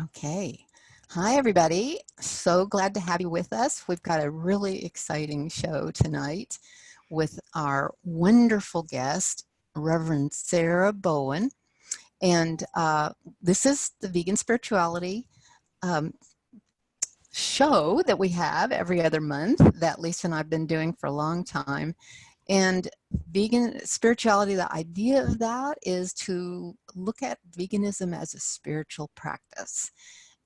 Okay. Hi, everybody. So glad to have you with us. We've got a really exciting show tonight with our wonderful guest, Reverend Sarah Bowen. And this is the Vegan Spirituality um, show that we have every other month that Lisa and I have been doing for a long time. And vegan spirituality, the idea of that is to look at veganism as a spiritual practice.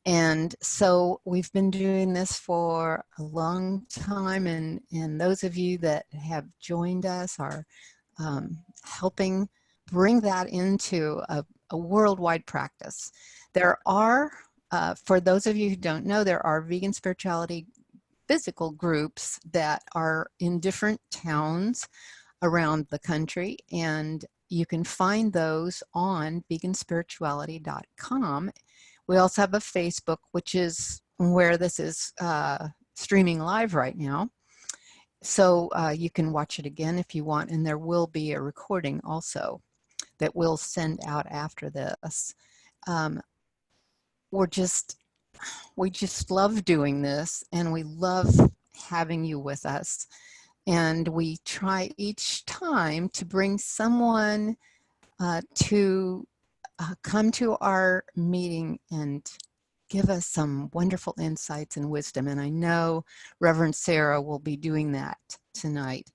And so we've been doing this for a long time, and those of you that have joined us are helping bring that into a worldwide practice. There are, for those of you who don't know, there are vegan spirituality physical groups that are in different towns around the country, and you can find those on veganspirituality.com. We also have a Facebook, which is where this is streaming live right now. So you can watch it again if you want, and there will be a recording also that we'll send out after this. We just love doing this, and we love having you with us. And we try each time to bring someone to come to our meeting and give us some wonderful insights and wisdom. And I know Reverend Sarah will be doing that tonight.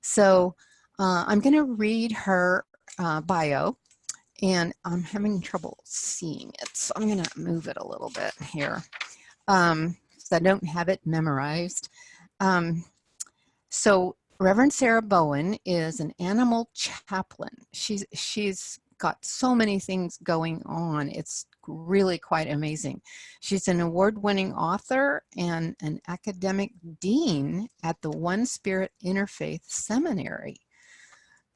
So I'm going to read her bio, and I'm having trouble seeing it. So I'm going to move it a little bit here. So I don't have it memorized. So Reverend Sarah Bowen is an animal chaplain. She's got so many things going on. It's really quite amazing. She's an award-winning author and an academic dean at the One Spirit Interfaith Seminary.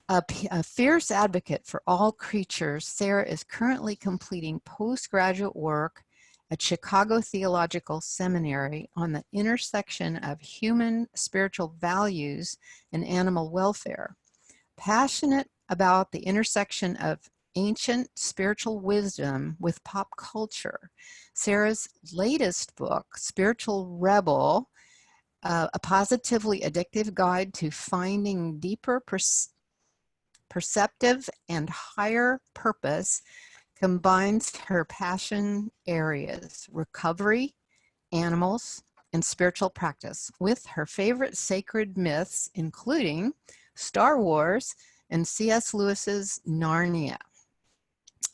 A fierce advocate for all creatures, Sarah is currently completing postgraduate work at Chicago Theological Seminary on the intersection of human spiritual values and animal welfare. Passionate about the intersection of ancient spiritual wisdom with pop culture, Sarah's latest book, Spiritual Rebel, a positively addictive guide to finding deeper perceptive and higher purpose, combines her passion areas, recovery, animals, and spiritual practice with her favorite sacred myths, including Star Wars and C.S. Lewis's Narnia.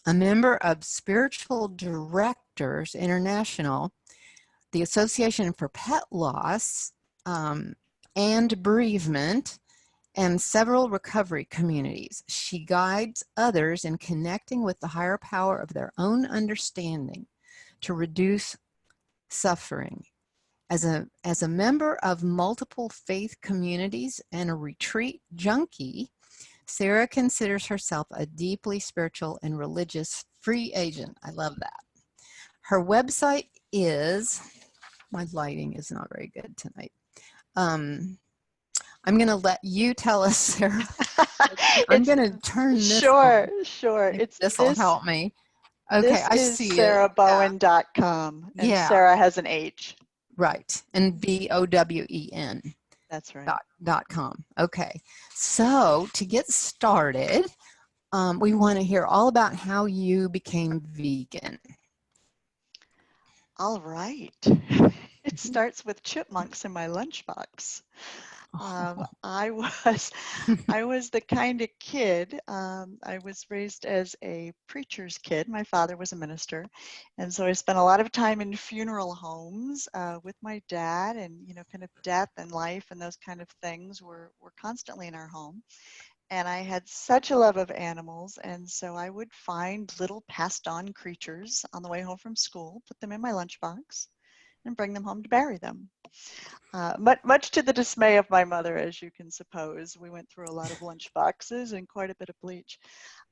A member of Spiritual Directors International, the Association for Pet Loss and Bereavement, and several recovery communities. She guides others in connecting with the higher power of their own understanding to reduce suffering. As a member of multiple faith communities and a retreat junkie, Sarah considers herself a deeply spiritual and religious free agent. I love that. Her website is, my lighting is not very good tonight. I'm going to let you tell us, Sarah. I'm going to turn this on. Sure. This will help me. Okay, this I is see sarahbowen.com, and Sarah has an H. Right, and BOWEN. That's right. .com. Okay, so to get started, we want to hear all about how you became vegan. All right. It starts with chipmunks in my lunchbox. I was the kind of kid, I was raised as a preacher's kid. My father was a minister, and so I spent a lot of time in funeral homes with my dad, and kind of death and life and those kind of things were constantly in our home. And I had such a love of animals, and so I would find little passed on creatures on the way home from school, put them in my lunchbox, and bring them home to bury them. Much to the dismay of my mother, as you can suppose. We went through a lot of lunch boxes and quite a bit of bleach.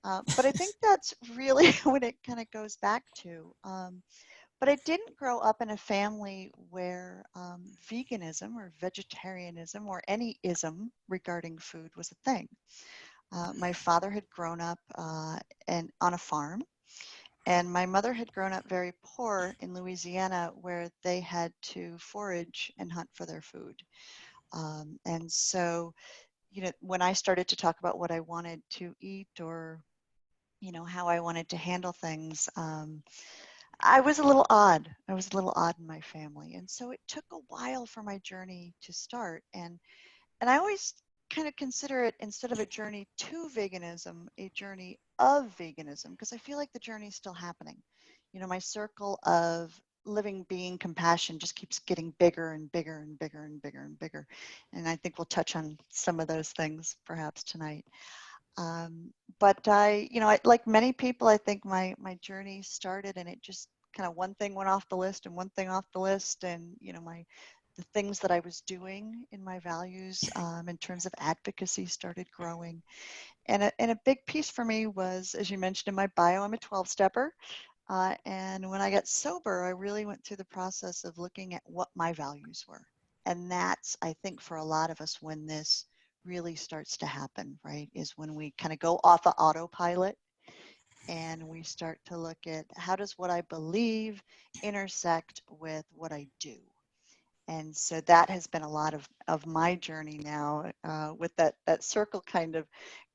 But I think that's really what it kind of goes back to. But I didn't grow up in a family where veganism or vegetarianism or any ism regarding food was a thing. My father had grown up on a farm, And my mother had grown up very poor in Louisiana, where they had to forage and hunt for their food. And so, when I started to talk about what I wanted to eat, or, how I wanted to handle things, I was a little odd. I was a little odd in my family. And so it took a while for my journey to start. And I always kind of consider it, instead of a journey to veganism, a journey of veganism, because I feel like the journey is still happening. My circle of living being compassion just keeps getting bigger and bigger and bigger and bigger and bigger. And I think we'll touch on some of those things perhaps tonight. But like many people, I think my journey started, and it just kind of, one thing went off the list and one thing off the list, and the things that I was doing in my values, in terms of advocacy, started growing. And a big piece for me was, as you mentioned in my bio, I'm a 12-stepper. And when I got sober, I really went through the process of looking at what my values were. And that's, I think, for a lot of us, when this really starts to happen, right, is when we kind of go off of autopilot and we start to look at, how does what I believe intersect with what I do? And so that has been a lot of my journey now, with that circle kind of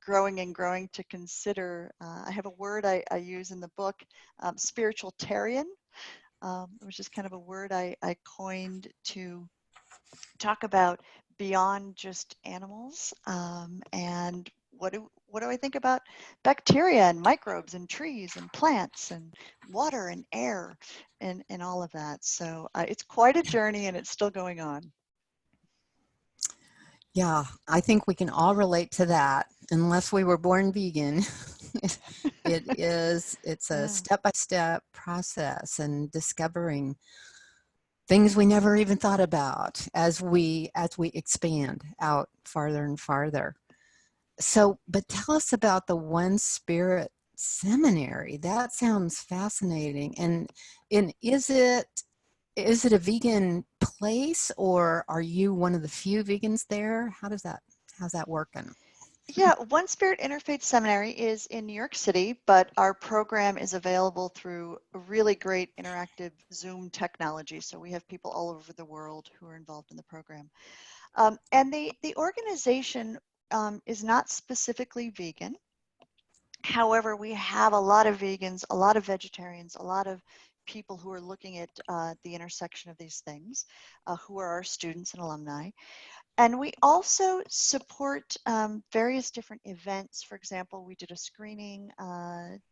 growing and growing, to consider. I have a word I use in the book, spiritualitarian, which is kind of a word I coined to talk about beyond just animals, and what do I think about bacteria and microbes and trees and plants and water and air, and all of that. So it's quite a journey, and it's still going on. Yeah, I think we can all relate to that, unless we were born vegan. It's a Yeah. step-by-step process, and discovering things we never even thought about as we expand out farther and farther. So, but tell us about the One Spirit Seminary. That sounds fascinating. And is it a vegan place, or are you one of the few vegans there? How's that working? Yeah, One Spirit Interfaith Seminary is in New York City, but our program is available through a really great interactive Zoom technology. So we have people all over the world who are involved in the program. And the organization is not specifically vegan. However, we have a lot of vegans, a lot of vegetarians, a lot of people who are looking at the intersection of these things, who are our students and alumni. And we also support various different events. For example, we did a screening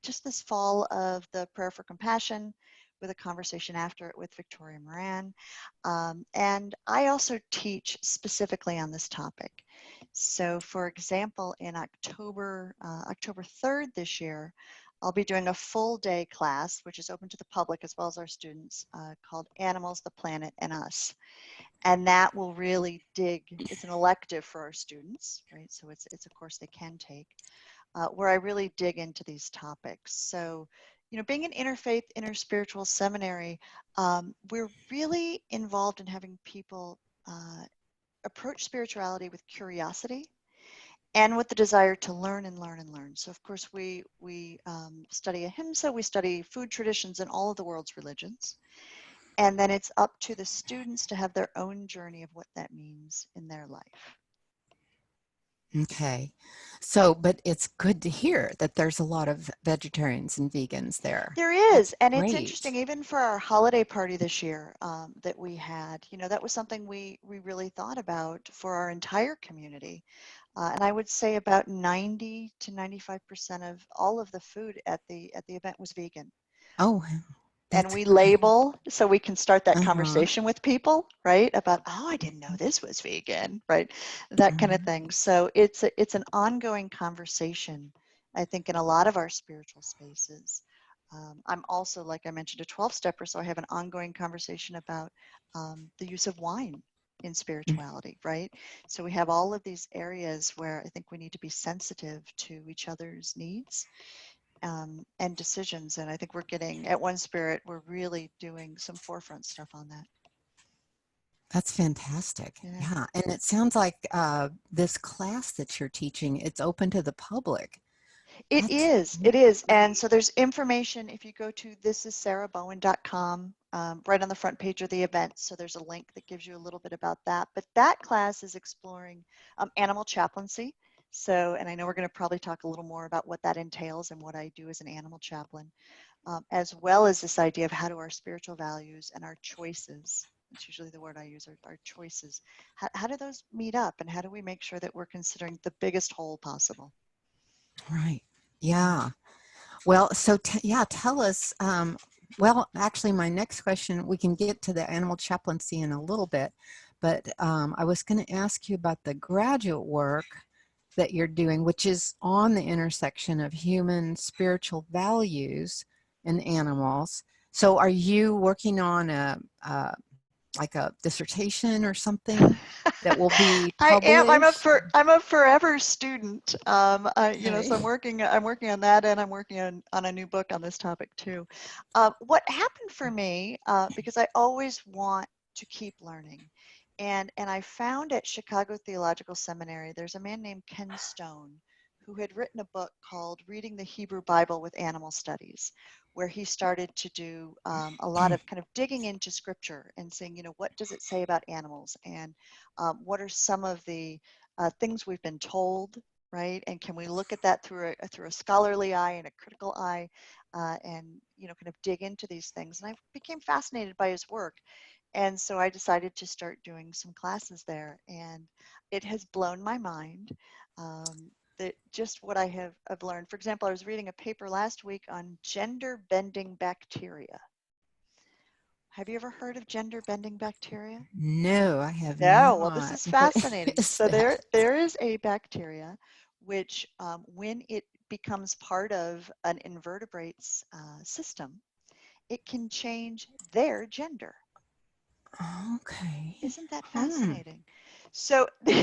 just this fall of the Prayer for Compassion, with a conversation after it with Victoria Moran. And I also teach specifically on this topic. So for example, in October 3rd this year, I'll be doing a full day class, which is open to the public as well as our students, called Animals, the Planet, and Us. And that will really it's an elective for our students, right? So it's a course they can take, where I really dig into these topics. So, being an interfaith, interspiritual seminary, we're really involved in having people approach spirituality with curiosity and with the desire to learn and learn and learn. So of course we study ahimsa, we study food traditions in all of the world's religions. And then it's up to the students to have their own journey of what that means in their life. Okay. So, but it's good to hear that there's a lot of vegetarians and vegans there. There That's is, and it's great. interesting, even for our holiday party this year, that we had, that was something we really thought about for our entire community. And I would say about 90 to 95% of all of the food at the event was vegan. Oh, And that's we great. label so we can start that Uh-huh. conversation with people, right? About, oh, I didn't know this was vegan, right? That kind of Mhm. thing. So it's an ongoing conversation, I think, in a lot of our spiritual spaces. I'm also, like I mentioned, a 12-stepper, so I have an ongoing conversation about the use of wine in spirituality, right? So we have all of these areas where I think we need to be sensitive to each other's needs, and decisions. And I think we're getting, at One Spirit, we're really doing some forefront stuff on that. That's fantastic. Yeah. Yeah. And it sounds like this class that you're teaching, it's open to the public. It That's is. It is. And so there's information if you go to thisissarahbowen.com, right on the front page of the event. So there's a link that gives you a little bit about that. But that class is exploring animal chaplaincy. So, and I know we're going to probably talk a little more about what that entails and what I do as an animal chaplain, as well as this idea of how do our spiritual values and our choices, it's usually the word I use, our choices, how do those meet up, and how do we make sure that we're considering the biggest whole possible? right. Yeah. Yeah. Well, so yeah, tell us. Well, actually, my next question, we can get to the animal chaplaincy in a little bit, but I was going to ask you about the graduate work that you're doing, which is on the intersection of human spiritual values and animals. So, are you working on like a dissertation or something that will be I am. published? I'm a forever student. So Okay. I'm working on that, and I'm working on a new book on this topic too. What happened for me, because I always want to keep learning, and I found at Chicago Theological Seminary, there's a man named Ken Stone who had written a book called Reading the Hebrew Bible with Animal Studies, where he started to do a lot of kind of digging into scripture and saying, what does it say about animals, and what are some of the things we've been told, right? And can we look at that through a scholarly eye and a critical eye, and kind of dig into these things? And I became fascinated by his work, and so I decided to start doing some classes there, and it has blown my mind. That just what I've learned. For example, I was reading a paper last week on gender bending bacteria. Have you ever heard of gender bending bacteria? No, I have No, well, this not. is What fascinating. is So that? there is a bacteria which, when it becomes part of an invertebrate's system, it can change their gender. Okay. Isn't that Hmm. fascinating? So, and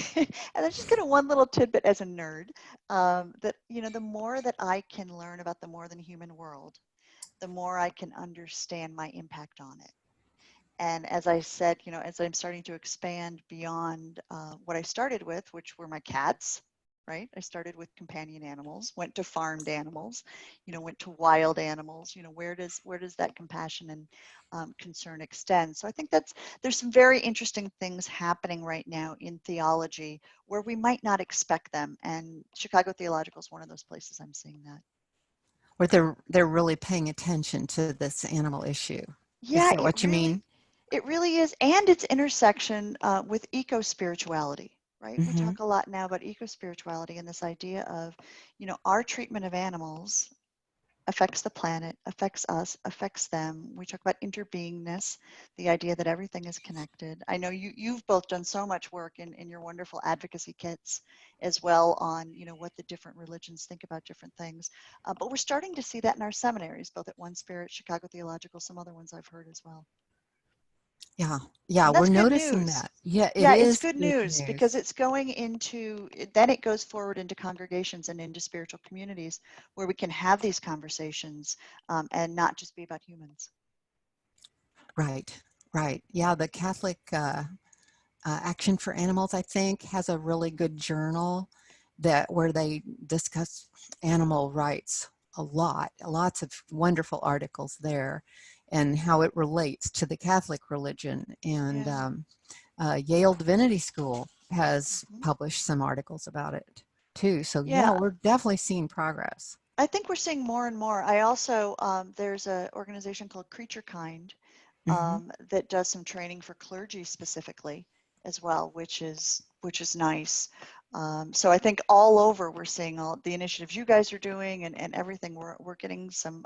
that's just kind of one little tidbit as a nerd, that, the more that I can learn about the more than human world, the more I can understand my impact on it. And as I said, as I'm starting to expand beyond what I started with, which were my cats, right? I started with companion animals, went to farmed animals, went to wild animals. Where does that compassion and concern extend? So I think there's some very interesting things happening right now in theology where we might not expect them, and Chicago Theological is one of those places I'm seeing that. Where they're really paying attention to this animal issue. Is Yeah, that what you mean? it really is, and its intersection with eco-spirituality, right? We Mm-hmm. talk a lot now about eco-spirituality and this idea of, our treatment of animals affects the planet, affects us, affects them. We talk about interbeingness, the idea that everything is connected. I know you've both done so much work in your wonderful advocacy kits as well on, what the different religions think about different things. But we're starting to see that in our seminaries, both at One Spirit, Chicago Theological, some other ones I've heard as well. Yeah. Yeah, And we're that's good noticing news. that. Yeah, it Yeah, it's is good good news because news. it's going into, then it goes forward into congregations and into spiritual communities where we can have these conversations, and not just be about humans. Right. Right. Yeah, the Catholic Action for Animals, I think, has a really good journal that where they discuss animal rights a lot. Lots of wonderful articles there, and how it relates to the Catholic religion. And Yeah. Yale Divinity School has Mhm. published some articles about it too. So yeah, Yeah, we're definitely seeing progress. I think we're seeing more and more. I also, there's an organization called Creature Kind, Hmm. that does some training for clergy specifically as well, which is nice. So I think all over we're seeing all the initiatives you guys are doing, and everything. We're getting some,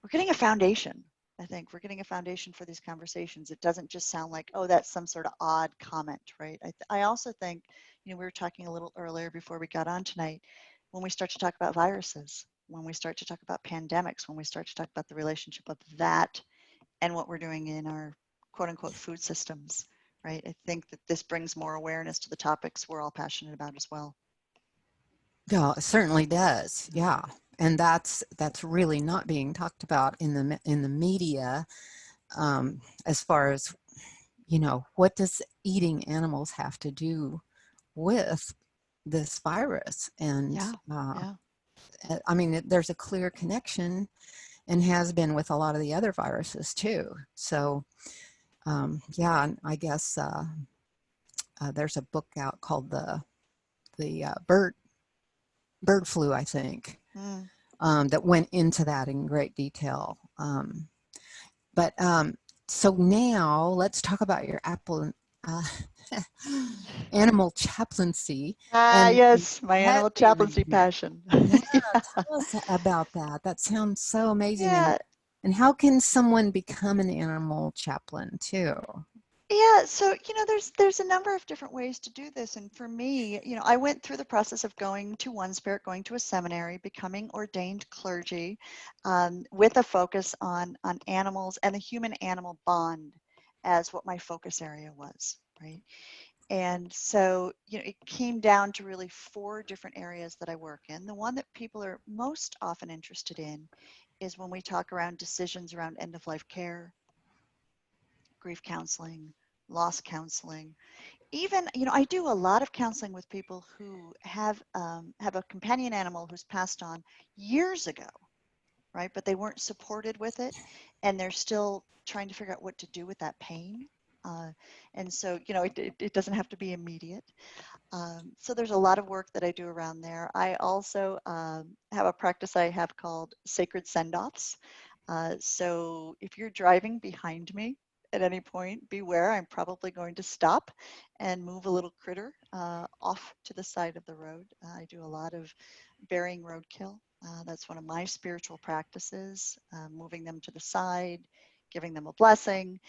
we're getting a foundation. I think we're getting a foundation for these conversations. It doesn't just sound like, oh, that's some sort of odd comment, right? I also think, we were talking a little earlier before we got on tonight, when we start to talk about viruses, when we start to talk about pandemics, when we start to talk about the relationship of that and what we're doing in our quote unquote food systems, right? I think that this brings more awareness to the topics we're all passionate about as well. Yeah, it certainly does. Yeah, and that's really not being talked about in the media, as far as what does eating animals have to do with this virus? And Yeah, yeah. I mean, there's a clear connection and has been with a lot of the other viruses too. So, yeah, I guess there's a book out called the bird flu, I think, Mm. that went into that in great detail. But so now let's talk about your uh, animal chaplaincy. Ah, And yes, my let animal me read chaplaincy here. passion. Yeah, Yeah. tell us about that. That sounds so amazing. Yeah, And how can someone become an animal chaplain too? yeah. So, there's a number of different ways to do this. And for me, I went through the process of going to One Spirit, going to a seminary, becoming ordained clergy, with a focus on animals and the human-animal bond as what my focus area was, right? And so, it came down to really 4 different areas that I work in. The one that people are most often interested in is when we talk around decisions around end-of-life care, grief counseling, loss counseling. Even, I do a lot of counseling with people who have a companion animal who's passed on years ago, right? But they weren't supported with it, and they're still trying to figure out what to do with that pain. And so, it doesn't have to be immediate. So there's a lot of work that I do around there. I also have a practice I have called sacred sendoffs. So if you're driving behind me at any point, beware, I'm probably going to stop and move a little critter off to the side of the road. I do a lot of burying roadkill. That's one of my spiritual practices, moving them to the side, giving them a blessing,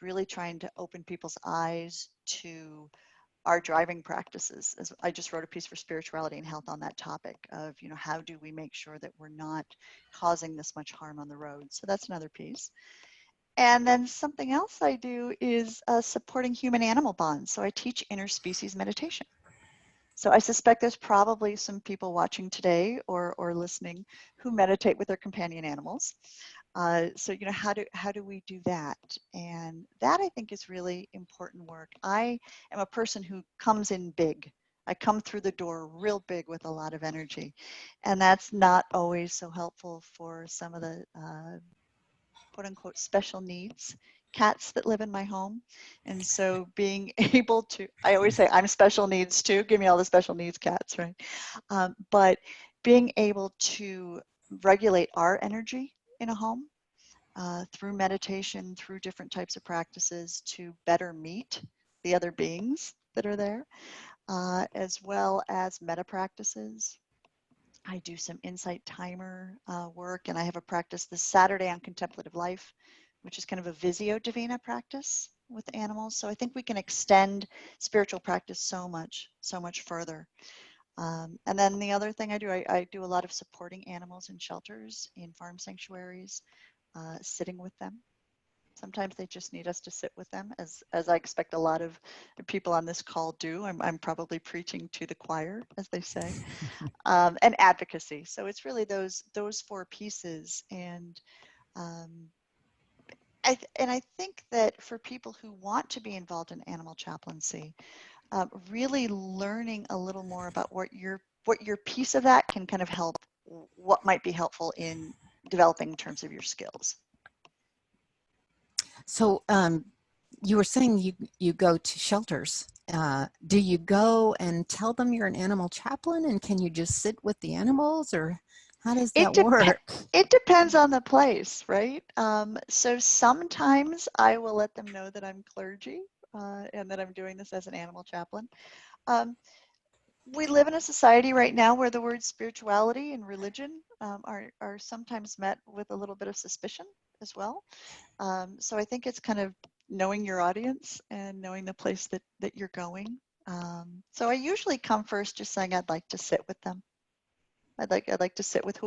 really trying to open people's eyes to our driving practices. As I just wrote a piece for spirituality and health on that topic of, how do we make sure that we're not causing this much harm on the road? So that's another piece. And then something else I do is supporting human-animal bonds. So I teach interspecies meditation. So I suspect there's probably some people watching today or listening who meditate with their companion animals. So how do we do that? And that I think is really important work. I am a person who comes in big. I come through the door real big with a lot of energy, and that's not always so helpful for some of the quote unquote special needs cats that live in my home. And so being able to, I always say, I'm special needs too. Give me all the special needs cats, right? But being able to regulate our energy in a home through meditation, through different types of practices to better meet the other beings that are there, as well as meta practices. I do some insight timer work, and I have a practice this Saturday on contemplative life, which is kind of a Visio Davina practice with animals. So I think we can extend spiritual practice so much further. And then the other thing I do a lot of supporting animals in shelters, in farm sanctuaries, sitting with them. Sometimes they just need us to sit with them, as I expect a lot of people on this call do. I'm probably preaching to the choir, as they say, and advocacy. So it's really those 4 pieces. And um, I think that for people who want to be involved in animal chaplaincy, really learning a little more about what your piece of that can kind of help, what might be helpful in developing in terms of your skills. So you were saying you go to shelters. Do you go and tell them you're an animal chaplain, and can you just sit with the animals, or how does It that dep work? it depends on the place, right? So sometimes I will let them know that I'm clergy and that I'm doing this as an animal chaplain. Um, we live in a society right now where the words spirituality and religion are sometimes met with a little bit of suspicion as well. So I think it's kind of knowing your audience and knowing the place that you're going. So I usually come first just saying I'd like to sit with them. I'd like to sit with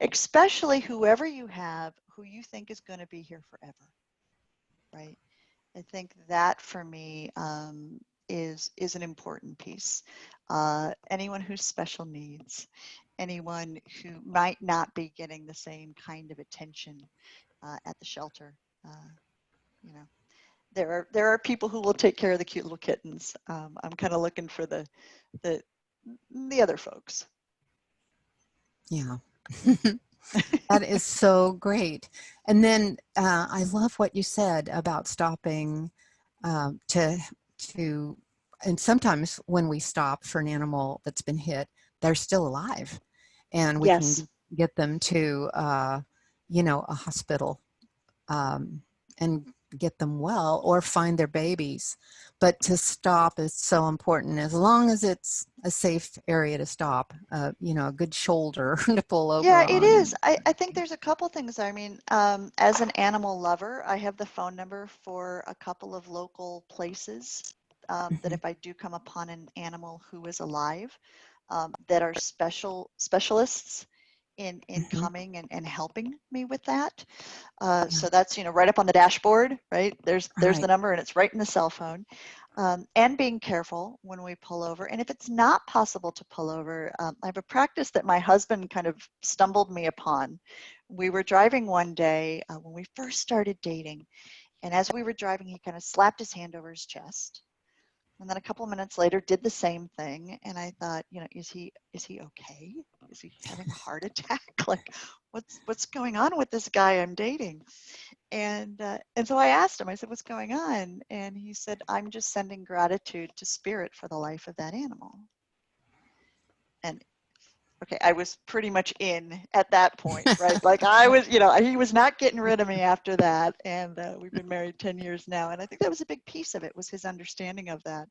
especially whoever you have who you think is going to be here forever, right? I think that for me is an important piece. Anyone who's special needs, anyone who might not be getting the same kind of attention at the shelter, uh, you know, there are people who will take care of the cute little kittens. I'm kind of looking for the the other folks. Yeah. That is so great. And then I love what you said about stopping to to and sometimes when we stop for an animal that's been hit, they're still alive, and we Yes. can get them to a hospital, um, and get them well, or find their babies. But to stop is so important, as long as it's a safe area to stop, a good shoulder to pull over Yeah, it on. is. And I think there's a couple things. I mean, as an animal lover, I have the phone number for a couple of local places that Mhm. if I do come upon an animal who is alive, that are specialists in Mhm. coming and helping me with that. Yeah. So that's, right up on the dashboard, right? There's the Right. number and it's right in the cell phone. And being careful when we pull over. And if it's not possible to pull over, I have a practice that my husband kind of stumbled me upon. We were driving one day when we first started dating, and as we were driving, he kind of slapped his hand over his chest. And then a couple of minutes later, did the same thing. And I thought, is he okay? Is he having a heart attack? Like, what's going on with this guy I'm dating? And so I asked him, I said, what's going on? And he said, I'm just sending gratitude to spirit for the life of that animal. And okay, I was pretty much in at that point, right? Like I was, he was not getting rid of me after that. And we've been married 10 years now. And I think that was a big piece of it, was his understanding of that.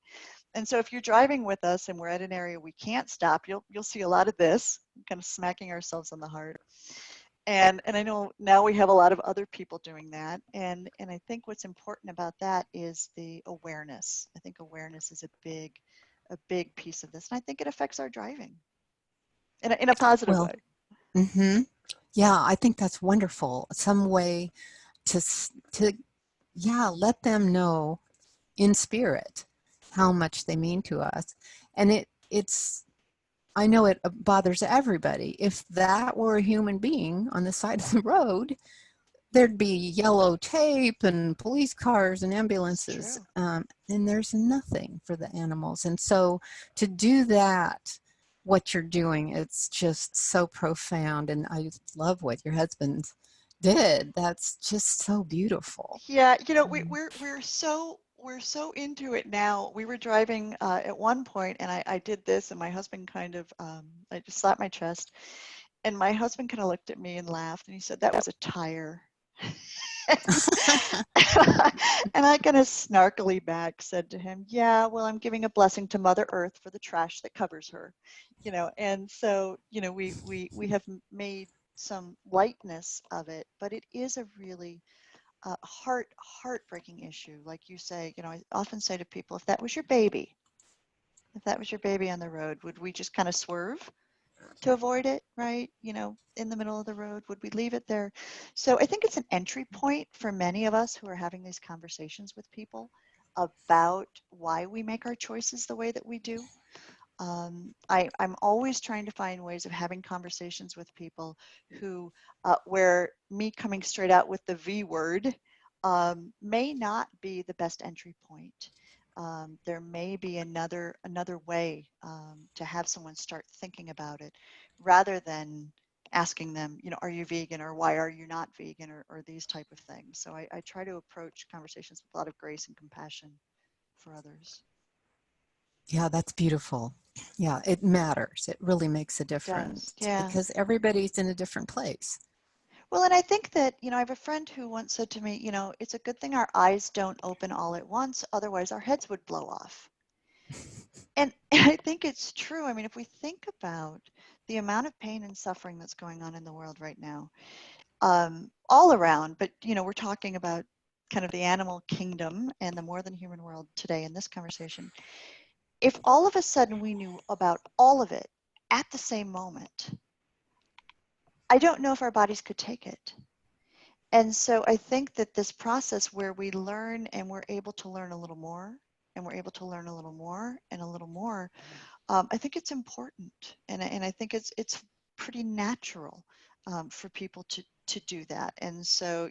And so if you're driving with us and we're at an area we can't stop, you'll see a lot of this, kind of smacking ourselves on the heart. And I know now we have a lot of other people doing that. And I think what's important about that is the awareness. I think awareness is a big piece of this. And I think it affects our driving in a positive Well, way. hmm yeah, I think that's wonderful. Some way to let them know in spirit how much they mean to us. And it's I know it bothers everybody. If that were a human being on the side of the road, there'd be yellow tape and police cars and It's ambulances, true. and there's nothing for the animals. And so to do that, what you're doing, it's just so profound. And I love what your husband did. That's just so beautiful. Yeah, Um, we're so into it now. We were driving at one point, and I did this, and my husband kind of I just slapped my chest, and my husband kind of looked at me and laughed, and he said that was a tire. and, and I kind of snarkily back said to him, "Yeah, well, I'm giving a blessing to Mother Earth for the trash that covers her, And so, we have made some lightness of it, but it is a really heartbreaking issue. Like you say, I often say to people, if that was your baby on the road, would we just kind of swerve to avoid it, right? In the middle of the road, would we leave it there? So I think it's an entry point for many of us who are having these conversations with people about why we make our choices the way that we do. I'm always trying to find ways of having conversations with people where me coming straight out with the V word may not be the best entry point. There may be another way to have someone start thinking about it, rather than asking them, are you vegan, or why are you not vegan, or these type of things. So I try to approach conversations with a lot of grace and compassion for others. yeah, that's beautiful. Yeah, it matters. It really makes a It does, difference yeah. because everybody's in a different place. Well, and I think that, I have a friend who once said to me, it's a good thing our eyes don't open all at once, otherwise our heads would blow off. And I think it's true. I mean, if we think about the amount of pain and suffering that's going on in the world right now, all around, but, we're talking about kind of the animal kingdom and the more than human world today in this conversation. If all of a sudden we knew about all of it at the same moment, I don't know if our bodies could take it. And so I think that this process where we learn and we're able to learn a little more, and we're able to learn a little more and a little more, I think it's important. And I think it's pretty natural for people to do that. And so,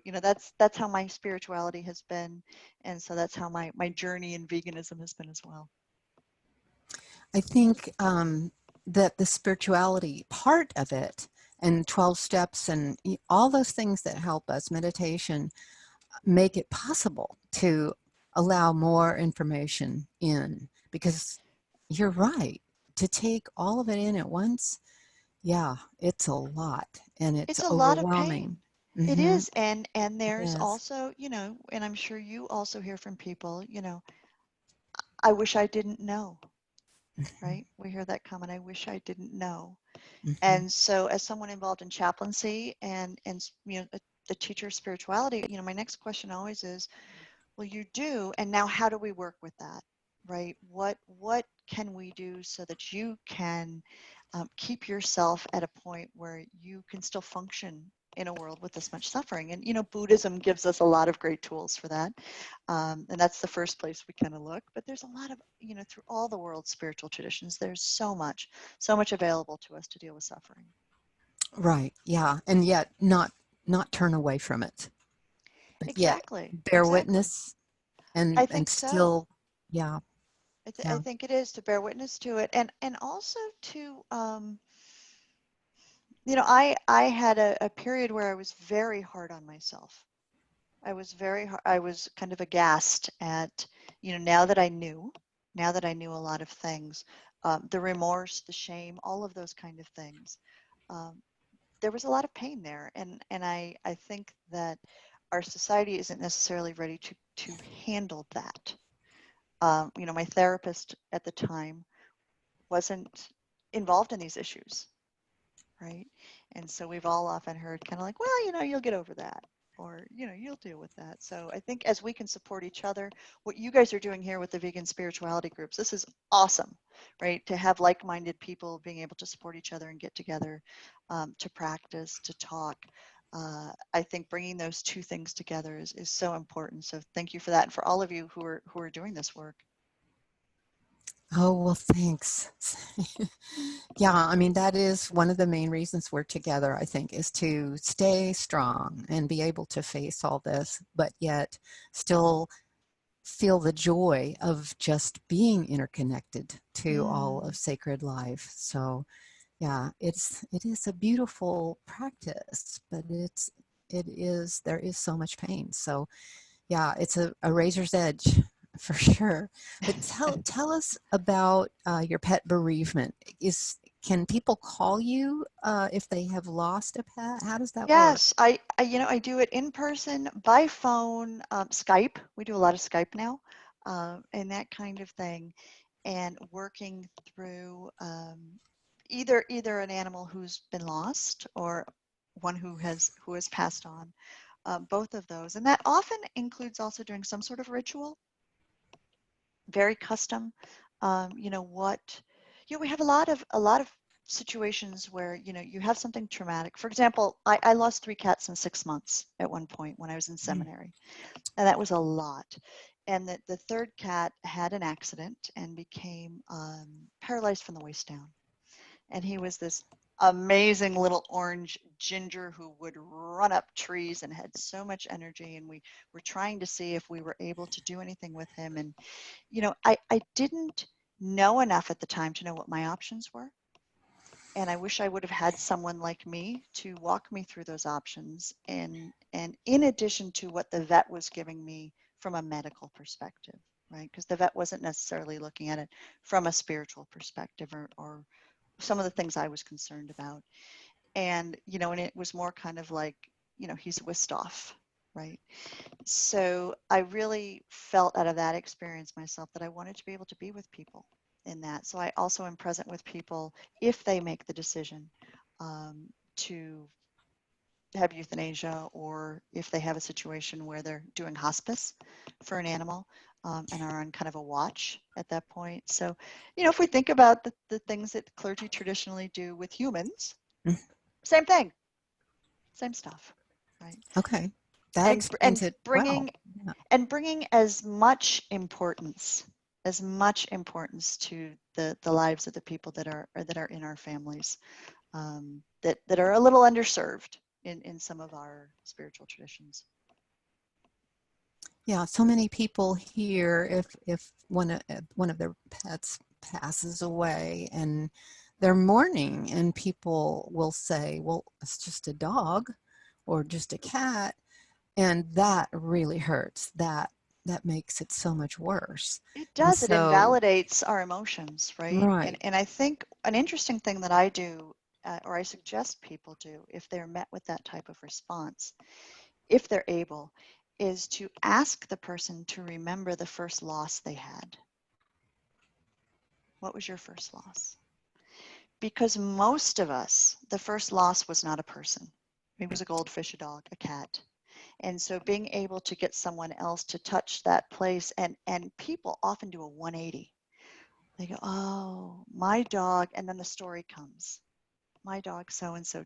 that's how my spirituality has been. And so that's how my journey in veganism has been as well. I think that the spirituality part of it and 12 steps and all those things that help us, meditation, make it possible to allow more information in, because you're right, to take all of it in at once, yeah, it's a lot and it's It's a lot of overwhelming. pain. It Mm-hmm. is. And It there's is. also, and I'm sure you also hear from people, I wish I didn't know, right? We hear that comment, I wish I didn't know. Mm-hmm. And so as someone involved in chaplaincy and the teacher of spirituality, my next question always is, well, you do, and now how do we work with that, right? What can we do so that you can keep yourself at a point where you can still function in a world with this much suffering? And Buddhism gives us a lot of great tools for that, and that's the first place we kind of look. But there's a lot of through all the world's spiritual traditions, there's so much available to us to deal with suffering. Right. Yeah. And yet not turn away from it, but yet Exactly, bear exactly. witness I and think so. still, yeah, I yeah. think it is to bear witness to it, and also to I had a period where I was very hard on myself. I was very hard, I was kind of aghast at now that I knew a lot of things, the remorse, the shame, all of those kind of things. Um, there was a lot of pain there, and I think that our society isn't necessarily ready to handle that. My therapist at the time wasn't involved in these issues, right? And so we've all often heard kind of like, well, you'll get over that, or, you'll deal with that. So I think as we can support each other, what you guys are doing here with the vegan spirituality groups, this is awesome, right? To have like-minded people being able to support each other and get together, to practice, to talk. I think bringing those two things together is so important. So thank you for that, and for all of you who are doing this work. Oh, well, thanks. Yeah, I mean, that is one of the main reasons we're together, I think, is to stay strong and be able to face all this, but yet still feel the joy of just being interconnected to all of Mm. sacred life. So, yeah, it is a beautiful practice, but there is so much pain. So, yeah, it's a razor's edge for sure. But tell us about your pet bereavement. Can people call you if they have lost a pet? How does that work? Yes, I do it in person, by phone, Skype. We do a lot of Skype now, and that kind of thing, and working through either an animal who's been lost or one who has passed on, both of those, and that often includes also doing some sort of ritual, very custom. What we have a lot of situations where you have something traumatic. For example, I lost 3 cats in 6 months at one point when I was in Mm. seminary, and that was a lot. And the third cat had an accident and became paralyzed from the waist down. And he was this amazing little orange ginger who would run up trees and had so much energy. And we were trying to see if we were able to do anything with him. And I didn't know enough at the time to know what my options were. And I wish I would have had someone like me to walk me through those options. And in addition to what the vet was giving me from a medical perspective, right? Because the vet wasn't necessarily looking at it from a spiritual perspective, or some of the things I was concerned about. And it was more kind of like, he's whisked off, right? So I really felt out of that experience myself that I wanted to be able to be with people in that. So I also am present with people if they make the decision to have euthanasia, or if they have a situation where they're doing hospice for an animal, and are on kind of a watch at that point. So, if we think about the things that clergy traditionally do with humans, Mm. same thing, same stuff, right? Okay, that And explains and it well. bringing Yeah. and bringing as much importance to the lives of the people that are in our families, that are a little underserved in some of our spiritual traditions. Yeah, so many people here, if one of their pets passes away and they're mourning, and people will say, well, it's just a dog or just a cat, and that really hurts. That makes it so much worse. It And does. It so, invalidates our emotions, right? right. And I think an interesting thing that I do, or I suggest people do, if they're met with that type of response, if they're able, is to ask the person to remember the first loss they had. What was your first loss? Because most of us, the first loss was not a person. It was a goldfish, a dog, a cat. And so being able to get someone else to touch that place, and people often do a 180. They go, oh, my dog, and then the story comes. My dog so-and-so,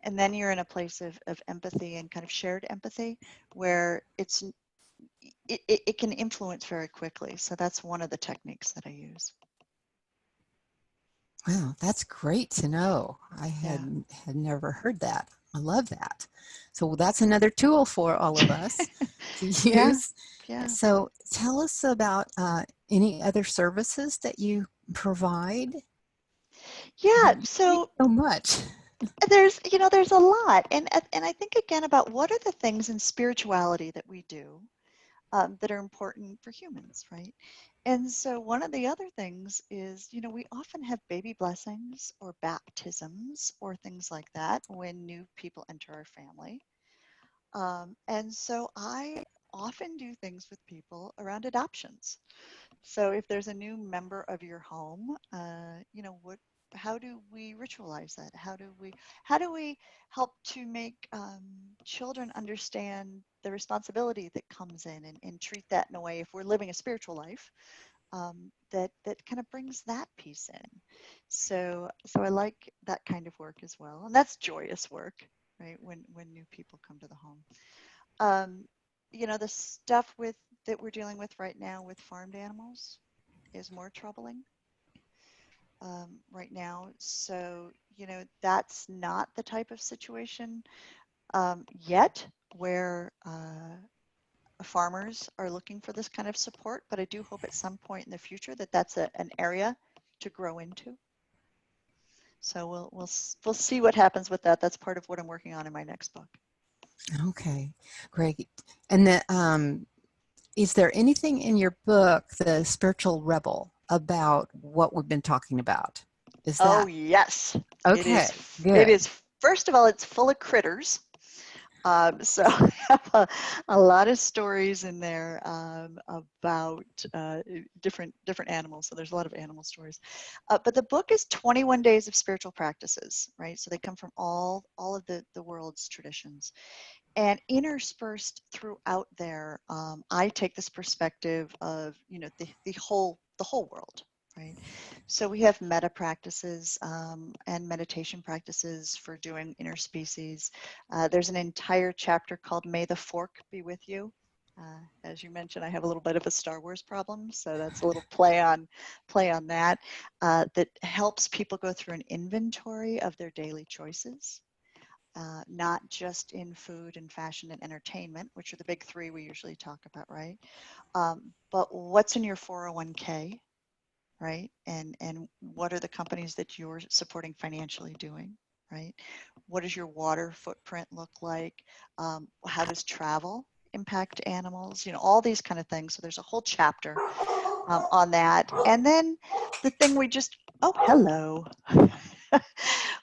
and then you're in a place of empathy and kind of shared empathy where it can influence very quickly. So that's one of the techniques that I use. Wow, that's great to know. I Yeah. had never heard that. I love that. So that's another tool for all of us to Yeah. use. Yeah. So tell us about any other services that you provide. Yeah. Thank So you so much. there's a lot, and I think again about what are the things in spirituality that we do that are important for humans, right? And so one of the other things is, we often have baby blessings or baptisms or things like that when new people enter our family. And so I often do things with people around adoptions. So if there's a new member of your home, how do we ritualize that? How do we help to make children understand the responsibility that comes in and treat that in a way, if we're living a spiritual life, that kind of brings that piece in. So I like that kind of work as well, and that's joyous work, right? When new people come to the home. Um, the stuff with that we're dealing with right now with farmed animals is more troubling right now. So, that's not the type of situation yet where farmers are looking for this kind of support, but I do hope at some point in the future that that's an area to grow into. So we'll see what happens with that. That's part of what I'm working on in my next book. Okay, great. And then, is there anything in your book, The Spiritual Rebel, about what we've been talking about? Is Oh that yes, it is. okay? It Good. is. First of all, it's full of critters. So I have a lot of stories in there about different animals. So there's a lot of animal stories. But the book is 21 days of spiritual practices, right? So they come from all of the world's traditions. And interspersed throughout there, I take this perspective of the whole world, right? So we have meta practices and meditation practices for doing interspecies. There's an entire chapter called "May the Fork Be with You." As you mentioned, I have a little bit of a Star Wars problem, so that's a little play on that. That helps people go through an inventory of their daily choices. Not just in food and fashion and entertainment, which are the big three we usually talk about, right? But what's in your 401k, right? And what are the companies that you're supporting financially doing, right? What does your water footprint look like? How does travel impact animals? All these kind of things. So there's a whole chapter on that. And then the thing oh, hello.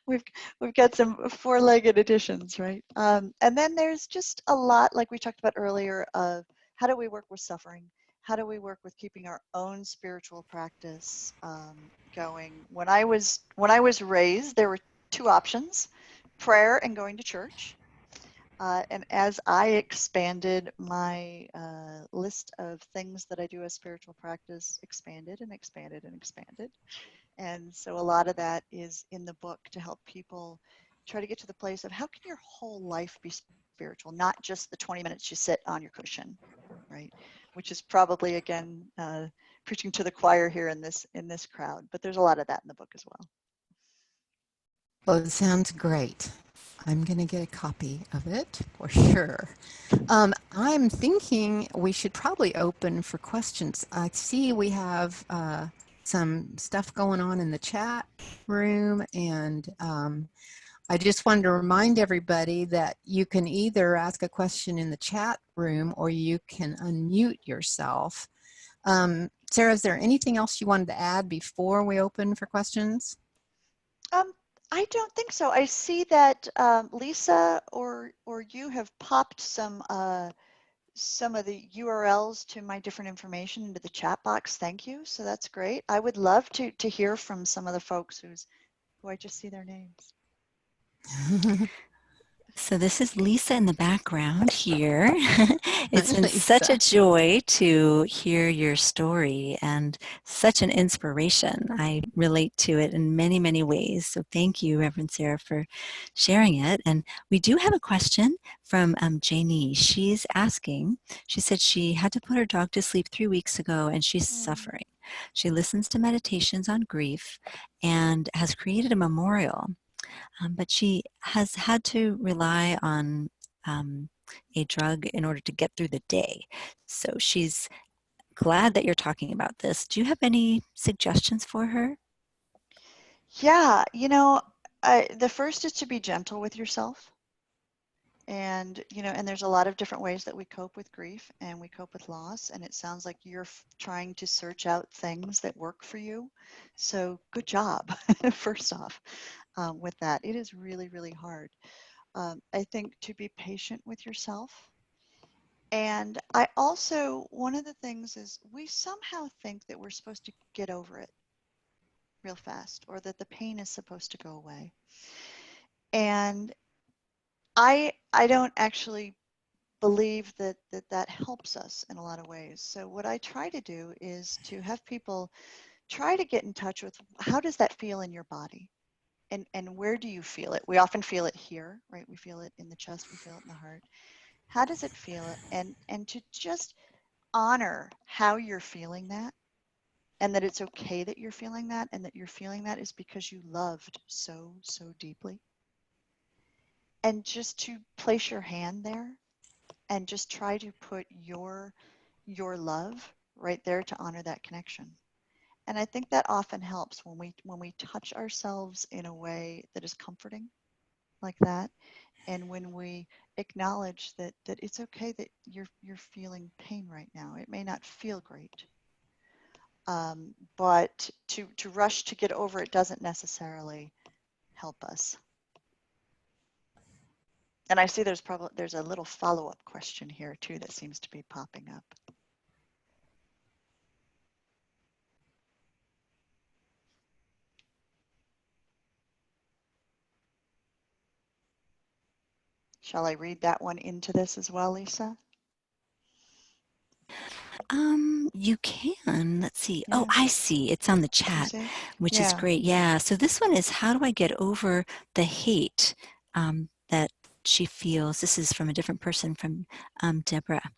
we've we've got some four-legged additions, right? And then there's just a lot, like we talked about earlier, of how do we work with suffering? How do we work with keeping our own spiritual practice going? When I was raised, there were two options: prayer and going to church. And as I expanded, my list of things that I do as spiritual practice expanded and expanded and expanded. And so a lot of that is in the book to help people try to get to the place of how can your whole life be spiritual, not just the 20 minutes you sit on your cushion, right? Which is probably, again, preaching to the choir here in this crowd. But there's a lot of that in the book as well. Well, it sounds great. I'm going to get a copy of it for sure. I'm thinking we should probably open for questions. I see we have some stuff going on in the chat room, and I just wanted to remind everybody that you can either ask a question in the chat room or you can unmute yourself. Sarah, is there anything else you wanted to add before we open for questions? I don't think so. I see that Lisa or you have popped some of the URLs to my different information into the chat box. Thank you. So that's great. I would love to hear from some of the folks who I just see their names. So this is Lisa in the background here. It's been Lisa. such a joy to hear your story and such an inspiration. I relate to it in many, many ways. So thank you, Reverend Sarah, for sharing it. And we do have a question from Janie. She's asking, she said she had to put her dog to sleep 3 weeks ago and she's suffering. She listens to meditations on grief and has created a memorial. But she has had to rely on a drug in order to get through the day. So she's glad that you're talking about this. Do you have any suggestions for her? Yeah, the first is to be gentle with yourself. And, and there's a lot of different ways that we cope with grief and we cope with loss. And it sounds like you're trying to search out things that work for you. So good job, first off, with that. It is really, really hard. I think to be patient with yourself. And I also, one of the things is we somehow think that we're supposed to get over it real fast or that the pain is supposed to go away. And I don't actually believe that helps us in a lot of ways. So what I try to do is to have people try to get in touch with how does that feel in your body? And where do you feel it? We often feel it here, right? We feel it in the chest, we feel it in the heart. How does it feel? And to just honor how you're feeling that, and that it's okay that you're feeling that, and that you're feeling that is because you loved so, so deeply. And just to place your hand there and just try to put your love right there to honor that connection. And I think that often helps when we touch ourselves in a way that is comforting like that, and when we acknowledge that it's okay that you're feeling pain right now. It may not feel great, but to rush to get over it doesn't necessarily help us. And I see there's a little follow-up question here too that seems to be popping up. Shall I read that one into this as well, Lisa? You can. Let's see. Yeah. Oh, I see. It's on the You chat, see? which is Yeah. great. Yeah. So this one is, how do I get over the hate that she feels? This is from a different person, from Deborah,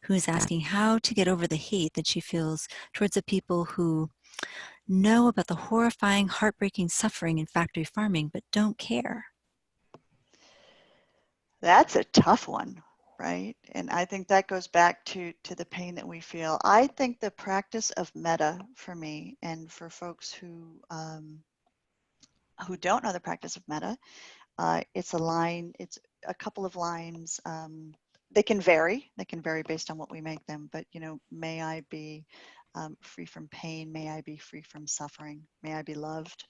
who is asking how to get over the hate that she feels towards the people who know about the horrifying, heartbreaking suffering in factory farming, but don't care. That's a tough one, right? And I think that goes back to the pain that we feel. I think the practice of metta for me, and for folks who don't know the practice of metta, it's a couple of lines. They can vary. They can vary based on what we make them. But may I be free from pain. May I be free from suffering. May I be loved.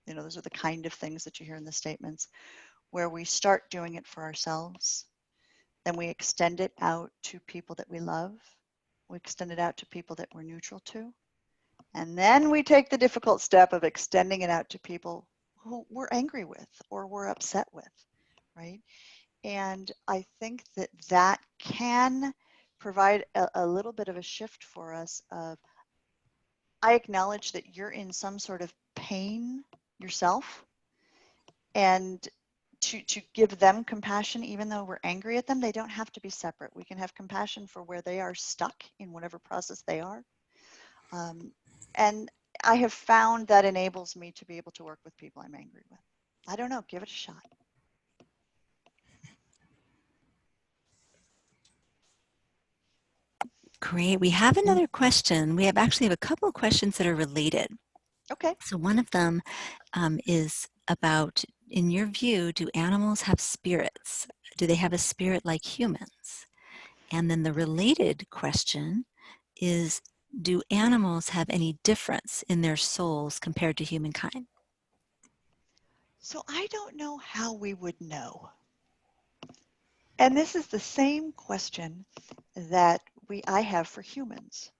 Those are the kind of things that you hear in the statements, where we start doing it for ourselves. Then we extend it out to people that we love. We extend it out to people that we're neutral to. And then we take the difficult step of extending it out to people who we're angry with or we're upset with, right? And I think that can provide a little bit of a shift for us of, I acknowledge that you're in some sort of pain yourself, and to give them compassion, even though we're angry at them. They don't have to be separate. We can have compassion for where they are stuck in whatever process they are. And I have found that enables me to be able to work with people I'm angry with. I don't know, give it a shot. Great. We have another question. We actually have a couple of questions that are related. Okay. So one of them is about, in your view, do animals have spirits? Do they have a spirit like humans? And then the related question is, do animals have any difference in their souls compared to humankind? So I don't know how we would know. And this is the same question that I have for humans.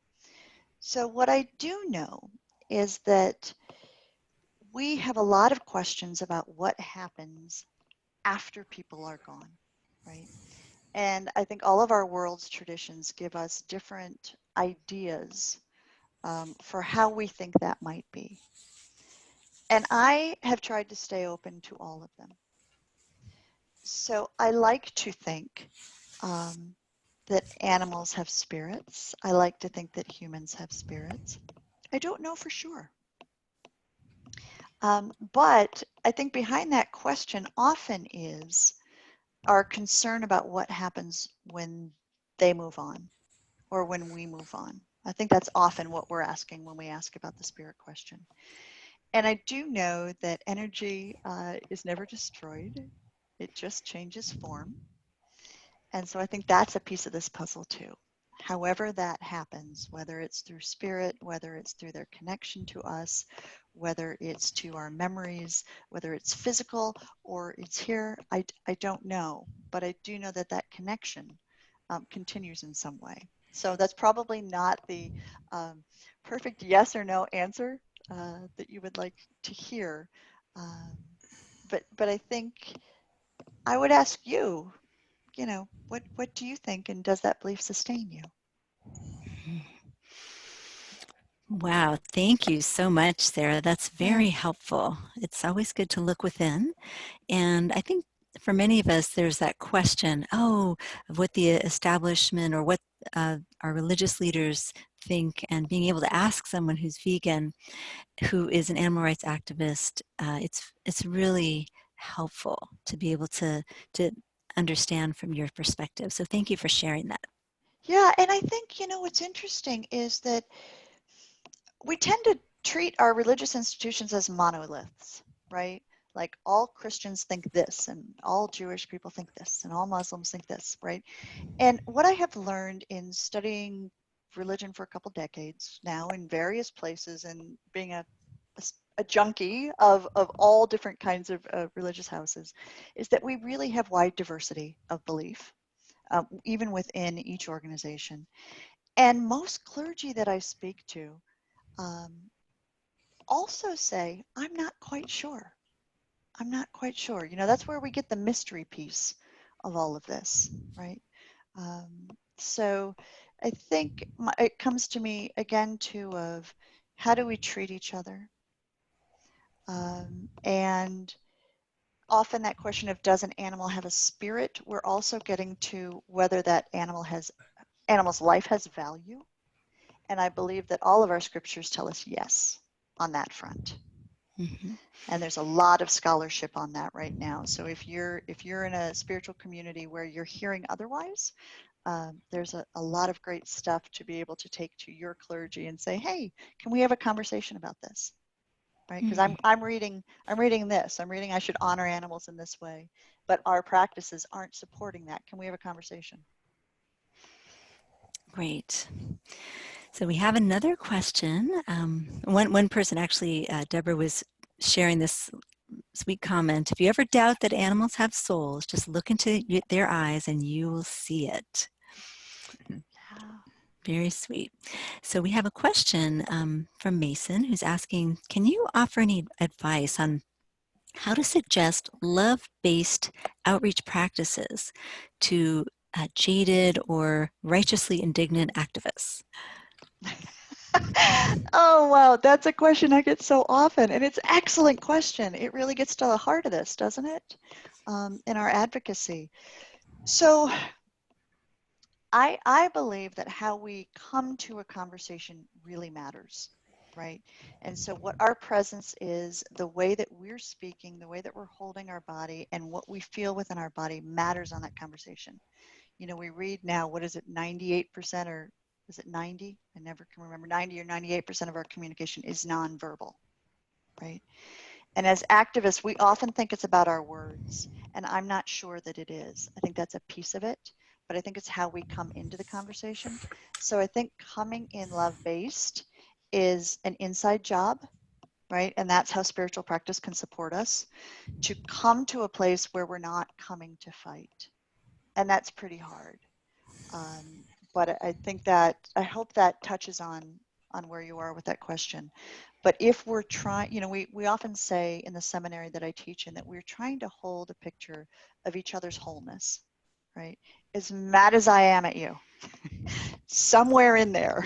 So what I do know is that we have a lot of questions about what happens after people are gone, right? And I think all of our world's traditions give us different ideas for how we think that might be. And I have tried to stay open to all of them. So I like to think um, that animals have spirits. I like to think that humans have spirits. I don't know for sure. But I think behind that question often is our concern about what happens when they move on or when we move on. I think that's often what we're asking when we ask about the spirit question. And I do know that energy is never destroyed, it just changes form. And so I think that's a piece of this puzzle too. However that happens, whether it's through spirit, whether it's through their connection to us, whether it's to our memories, whether it's physical or it's here, I don't know. But I do know that that connection continues in some way. So that's probably not the perfect yes or no answer that you would like to hear. Um, but I think I would ask you, what do you think, and does that belief sustain you? Wow, thank you so much, Sarah. That's Yeah. very helpful. It's always good to look within. And I think for many of us, there's that question, of what the establishment or what our religious leaders think, and being able to ask someone who's vegan, who is an animal rights activist, it's really helpful to be able to understand from your perspective. So thank you for sharing that. Yeah, and I think, what's interesting is that we tend to treat our religious institutions as monoliths, right? Like all Christians think this, and all Jewish people think this, and all Muslims think this, right? And what I have learned in studying religion for a couple decades now in various places and being a junkie of all different kinds of religious houses is that we really have wide diversity of belief, even within each organization. And most clergy that I speak to um, also say, I'm not quite sure. I'm not quite sure. That's where we get the mystery piece of all of this, right? Um, so I think it comes to me again too of how do we treat each other? And often that question of does an animal have a spirit, we're also getting to whether that animal's life has value. And I believe that all of our scriptures tell us yes on that front. Mm-hmm. And there's a lot of scholarship on that right now. So if you're in a spiritual community where you're hearing otherwise, there's a lot of great stuff to be able to take to your clergy and say, hey, can we have a conversation about this? Right? Because Mm-hmm. I'm reading this. I'm reading I should honor animals in this way, but our practices aren't supporting that. Can we have a conversation? Great. So we have another question. One person actually, Deborah, was sharing this sweet comment. If you ever doubt that animals have souls, just look into their eyes and you will see it. Yeah. Very sweet. So we have a question from Mason, who's asking, can you offer any advice on how to suggest love-based outreach practices to jaded or righteously indignant activists? Oh, wow. That's a question I get so often. And it's an excellent question. It really gets to the heart of this, doesn't it? In our advocacy. So I believe that how we come to a conversation really matters, right? And so what our presence is, the way that we're speaking, the way that we're holding our body, and what we feel within our body matters on that conversation. We read now, what is it, 98% or is it 90? I never can remember, 90 or 98% of our communication is nonverbal, right? And as activists, we often think it's about our words, and I'm not sure that it is. I think that's a piece of it, but I think it's how we come into the conversation. So I think coming in love-based is an inside job, right? And that's how spiritual practice can support us to come to a place where we're not coming to fight. And that's pretty hard. But I think that, I hope that touches on where you are with that question. But if we're trying, you know, we often say in the seminary that I teach in that we're trying to hold a picture of each other's wholeness, right? As mad as I am at you, somewhere in there,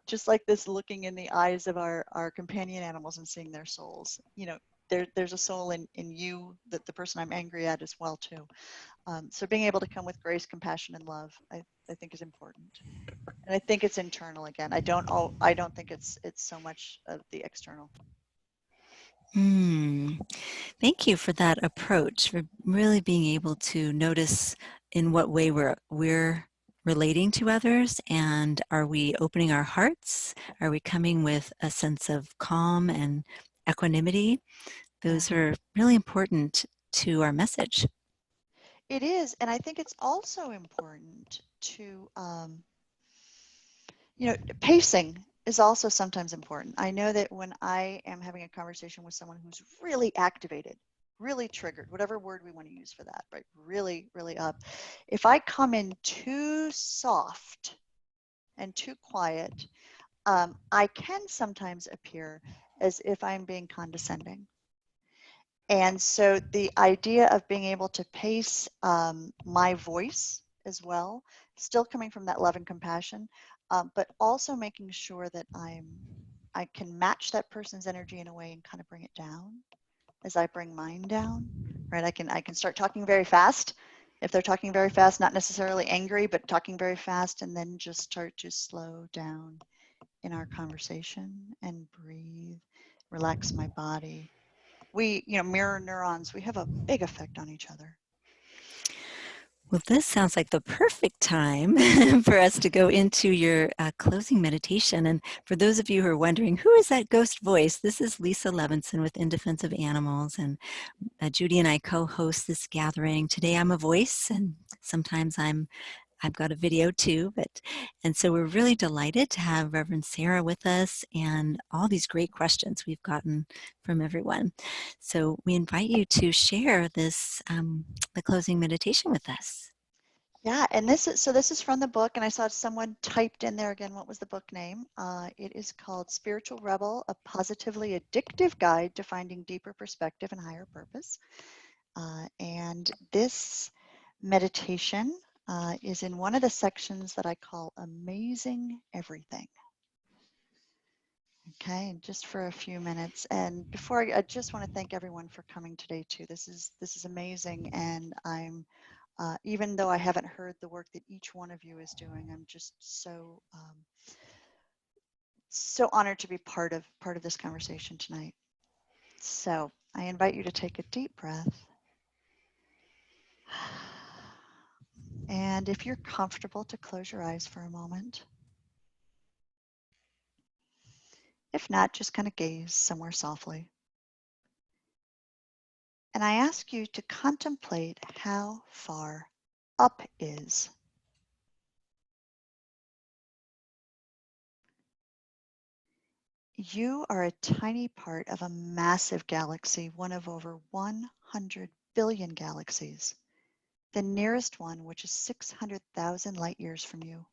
just like this looking in the eyes of our companion animals and seeing their souls, you know, there's a soul in you, that the person I'm angry at as well too. So being able to come with grace, compassion, and love, I think is important. And I think it's internal again. I don't think it's so much of the external. Thank you for that approach, for really being able to notice in what way we're relating to others, and are we opening our hearts? Are we coming with a sense of calm and equanimity? Those are really important to our message. It is, and I think it's also important to, you know, pacing is also sometimes important. I know that when I am having a conversation with someone who's really activated, really triggered, whatever word we want to use for that, right? Really, really up. If I come in too soft and too quiet, I can sometimes appear as if I'm being condescending. And so the idea of being able to pace my voice as well, still coming from that love and compassion, but also making sure that I can match that person's energy in a way and kind of bring it down as I bring mine down, right? I can start talking very fast. If they're talking very fast, not necessarily angry, but talking very fast, and then just start to slow down in our conversation and breathe, relax my body. We, you know, mirror neurons, we have a big effect on each other. Well, this sounds like the perfect time for us to go into your closing meditation. And for those of you who are wondering, who is that ghost voice? This is Lisa Levinson with In Defense of Animals. And Judy and I co-host this gathering. Today I'm a voice, and sometimes I've got a video too, and so we're really delighted to have Reverend Sarah with us and all these great questions we've gotten from everyone. So we invite you to share this, the closing meditation with us. Yeah, and this is from the book, and I saw someone typed in there again, what was the book name? It is called Spiritual Rebel, a Positively Addictive Guide to Finding Deeper Perspective and Higher Purpose. And this meditation is in one of the sections that I call Amazing Everything. Okay, and just for a few minutes. And before I just want to thank everyone for coming today too. This is amazing, and I'm even though I haven't heard the work that each one of you is doing, I'm just so so honored to be part of this conversation tonight. So I invite you to take a deep breath. And if you're comfortable, to close your eyes for a moment. If not, just kind of gaze somewhere softly. And I ask you to contemplate how far up is. You are a tiny part of a massive galaxy, one of over 100 billion galaxies, the nearest one, which is 600,000 light years from you.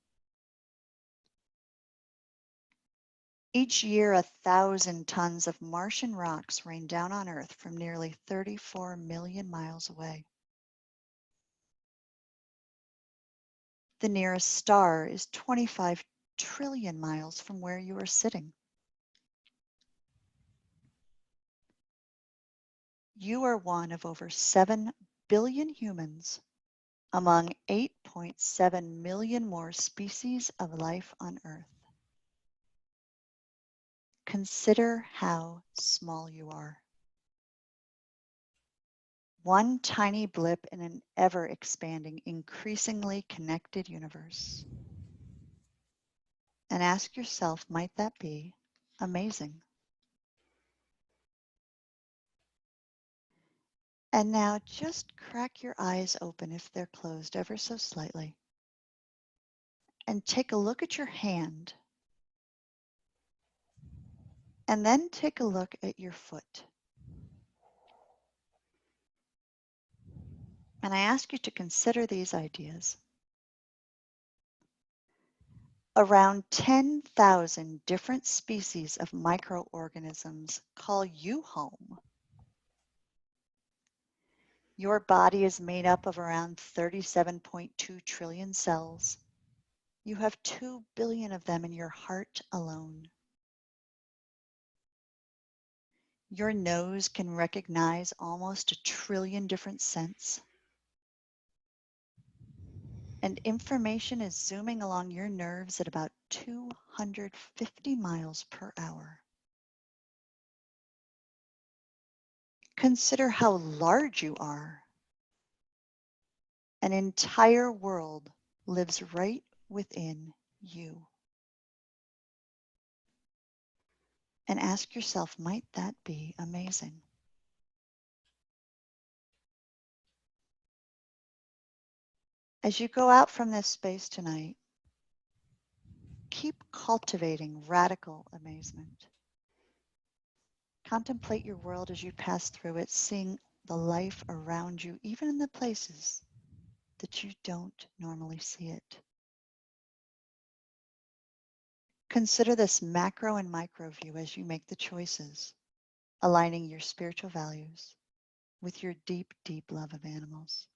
Each year, 1,000 tons of Martian rocks rain down on Earth from nearly 34 million miles away. The nearest star is 25 trillion miles from where you are sitting. You are one of over 7 billion humans among 8.7 million more species of life on Earth. Consider how small you are. One tiny blip in an ever-expanding, increasingly connected universe. And ask yourself, might that be amazing? And now just crack your eyes open if they're closed ever so slightly. And take a look at your hand. And then take a look at your foot. And I ask you to consider these ideas. Around 10,000 different species of microorganisms call you home. Your body is made up of around 37.2 trillion cells. You have 2 billion of them in your heart alone. Your nose can recognize almost 1 trillion different scents. And information is zooming along your nerves at about 250 miles per hour. Consider how large you are. An entire world lives right within you. And ask yourself, might that be amazing? As you go out from this space tonight, keep cultivating radical amazement. Contemplate your world as you pass through it, seeing the life around you, even in the places that you don't normally see it. Consider this macro and micro view as you make the choices, aligning your spiritual values with your deep, deep love of animals.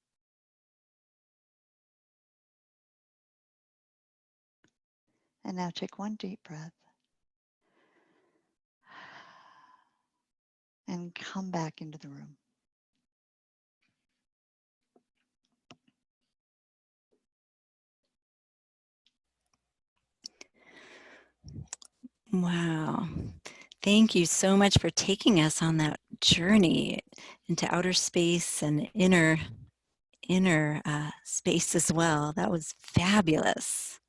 And now take one deep breath and come back into the room. Wow. Thank you so much for taking us on that journey into outer space and inner space as well. That was fabulous.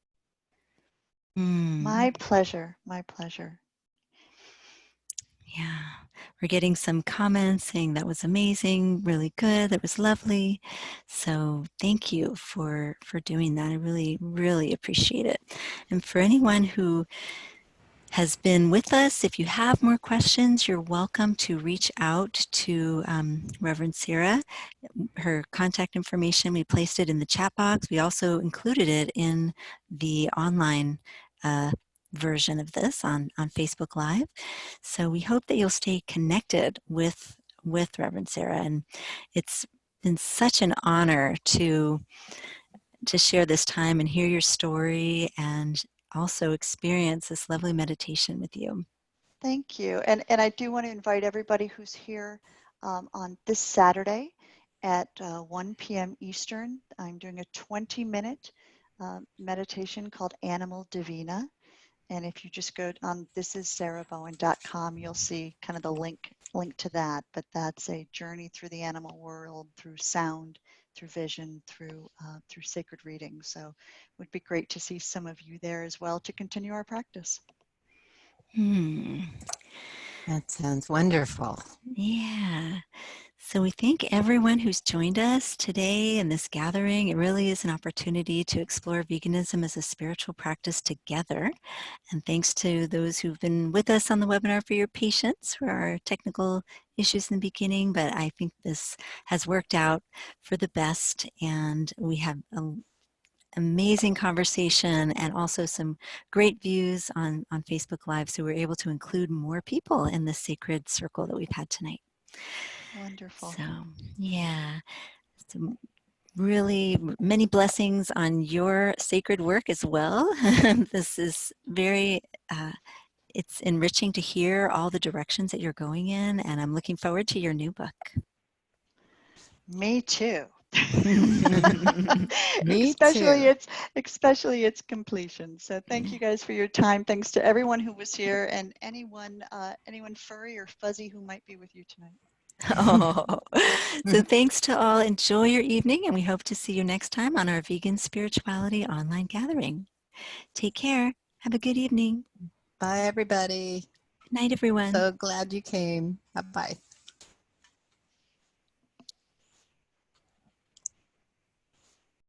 My pleasure, my pleasure. Yeah, we're getting some comments saying that was amazing, really good, that was lovely. So thank you for doing that. I really, really appreciate it. And for anyone who has been with us, if you have more questions, you're welcome to reach out to Reverend Sarah. Her contact information, we placed it in the chat box. We also included it in the online version of this on Facebook Live. So we hope that you'll stay connected with Reverend Sarah. And it's been such an honor to share this time and hear your story and also experience this lovely meditation with you. Thank you. And I do want to invite everybody who's here on this Saturday at 1 p.m. Eastern. I'm doing a 20-minute meditation called Animal Davina. And if you just go on thisissarahbowen.com, you'll see kind of the link to that. But that's a journey through the animal world, through sound, through vision, through sacred reading. So it would be great to see some of you there as well to continue our practice. That sounds wonderful. Yeah. So we thank everyone who's joined us today in this gathering. It really is an opportunity to explore veganism as a spiritual practice together. And thanks to those who've been with us on the webinar for your patience for our technical issues in the beginning, but I think this has worked out for the best, and we have an amazing conversation and also some great views on Facebook Live, so we're able to include more people in this sacred circle that we've had tonight. Wonderful. So, yeah. So really many blessings on your sacred work as well. This is very, it's enriching to hear all the directions that you're going in, and I'm looking forward to your new book. Me too. Me especially too. its completion. So thank you guys for your time. Thanks to everyone who was here and anyone furry or fuzzy who might be with you tonight. Oh, so thanks to all. Enjoy your evening, and we hope to see you next time on our Vegan Spirituality online gathering. Take care. Have a good evening. Bye, everybody. Good night, everyone. So glad you came. Bye-bye.